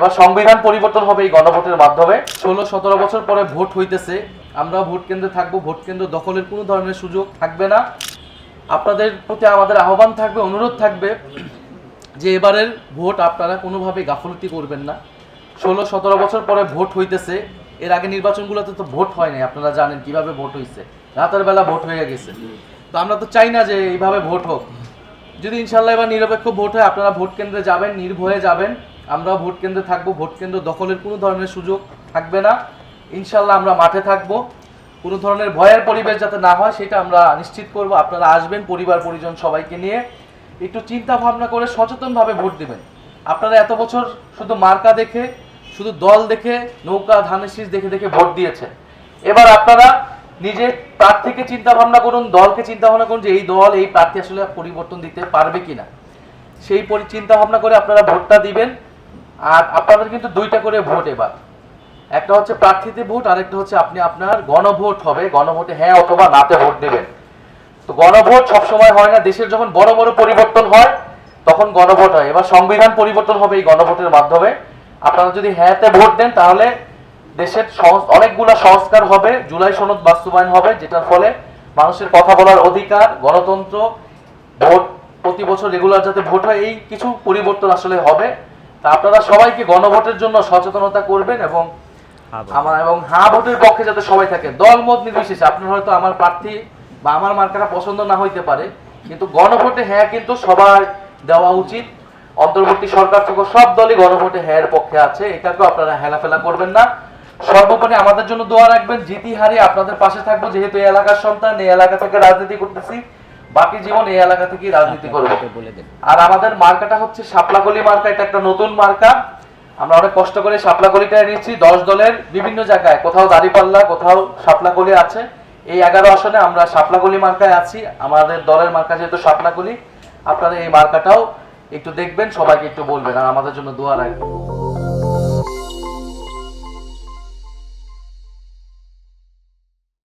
এবার সংবিধান পরিবর্তন হবে এই গণভোটের মাধ্যমে। 16-17 বছর পরে ভোট হইতেছে, আমরা ভোট কেন্দ্রে থাকবো, ভোট কেন্দ্র দখলের কোনো ধরনের সুযোগ থাকবে না। আপনাদের প্রতি আমাদের আহ্বান থাকবে, অনুরোধ থাকবে যে এবারের ভোট আপনারা কোনোভাবে গাফলতি করবেন না। 16-17 বছর পরে ভোট হইতেছে, এর আগে নির্বাচনগুলোতে তো ভোট হয় নাই, আপনারা জানেন কিভাবে ভোট হয়েছে, রাতের বেলা ভোট হয়ে গেছে। তো আমরা তো চাই না যে এইভাবে ভোট হোক। যদি ইনশাল্লাহ এবার নিরপেক্ষ ভোট হয়, আপনারা ভোট কেন্দ্রে যাবেন, নির্ভয়ে যাবেন, আমরা ভোট কেন্দ্রে থাকবো, ভোট কেন্দ্র দখলের কোনো ধরনের সুযোগ থাকবে না। ইনশাল্লাহ আমরা মাঠে থাকবো, কোনো ধরনের ভয়ের পরিবেশ যাতে না হয় সেটা আমরা নিশ্চিত করব। আপনারা আসবেন পরিবার পরিজন সবাইকে নিয়ে, একটু চিন্তা ভাবনা করে সচেতনভাবে ভোট দিবেন। আপনারা এত বছর শুধু মার্কা দেখে, শুধু দল দেখে, নৌকা ধানের শীষ দেখে দেখে ভোট দিয়েছেন। এবার আপনারা নিজে প্রার্থীকে চিন্তা ভাবনা করুন, দলকে চিন্তা ভাবনা করুন যে এই দল, এই প্রার্থী আসলে পরিবর্তন দিতে পারবে কিনা, সেই চিন্তা ভাবনা করে আপনারা ভোটটা দিবেন। আর আপনাদের কিন্তু দুইটা করে ভোট, এবার একটা হচ্ছে প্রার্থীতে ভোট, আর একটা হচ্ছে আপনি আপনার গণভোট হবে, গণভোটে হ্যাঁ অথবা নাতে ভোট দিবেন। তো গণভোট সবসময় হয় না, দেশের যখন বড় বড় পরিবর্তন হয় তখন গণভোট হয়। এবার সংবিধান পরিবর্তন হবে এই গণভোটের মাধ্যমে। আপনারা যদি হ্যাঁতে ভোট দেন তাহলে দেশের অনেকগুলা সংস্কার হবে, জুলাই সনদ বাস্তবায়ন হবে, যেটার ফলে মানুষের কথা বলার অধিকার, গণতন্ত্র, ভোট প্রতি বছর রেগুলার যাতে ভোট হয়, এই কিছু পরিবর্তন আসলে হবে। তা আপনারা সবাইকে গণভোটের জন্য সচেতনতা করবেন এবং হ্যাঁ ভোটের পক্ষে যাতে সবাই থাকে, দল মত নির্বিশেষে। আপনার হয়তো আমার প্রার্থী বা আমার মার্কাটা পছন্দ না হইতে পারে, কিন্তু গণভোটে হ্যাঁ কিন্তু সবাই দেওয়া উচিত। অন্তর্বর্তী সরকার থেকে সব দলই গণভোটে হ্যাঁ এর পক্ষে আছে, এটাকেও আপনারা হেলাফেলা করবেন না। সর্বোপরি আমাদের জন্য দোয়া রাখবেন, জিতি হারি আপনাদের পাশে থাকবো, যেহেতু এই এলাকার সন্তান, এই এলাকা থেকে রাজনীতি করতেছি, বাকি জীবন এই এলাকা থেকেই রাজনীতি করবো। আর আমাদের মার্কাটা হচ্ছে শাপলাকলি মার্কা, এটা একটা নতুন মার্কা। আমরা অনেক কষ্ট করে শাপলাকলিটা নিয়েছি, 10 দলের বিভিন্ন জায়গায়, কোথাও দাঁড়িপাল্লা, কোথাও শাপলাকলি আছে। এই 11 আসনে আমরা শাপলাকলি মার্কায় আছি, আমাদের দলের মার্কা যেহেতু শাপলাকলি। আপনারা এই মার্কাটাও একটু দেখবেন, সবাইকে একটু বলবেন, আর আমাদের জন্য দোয়া রাখবেন।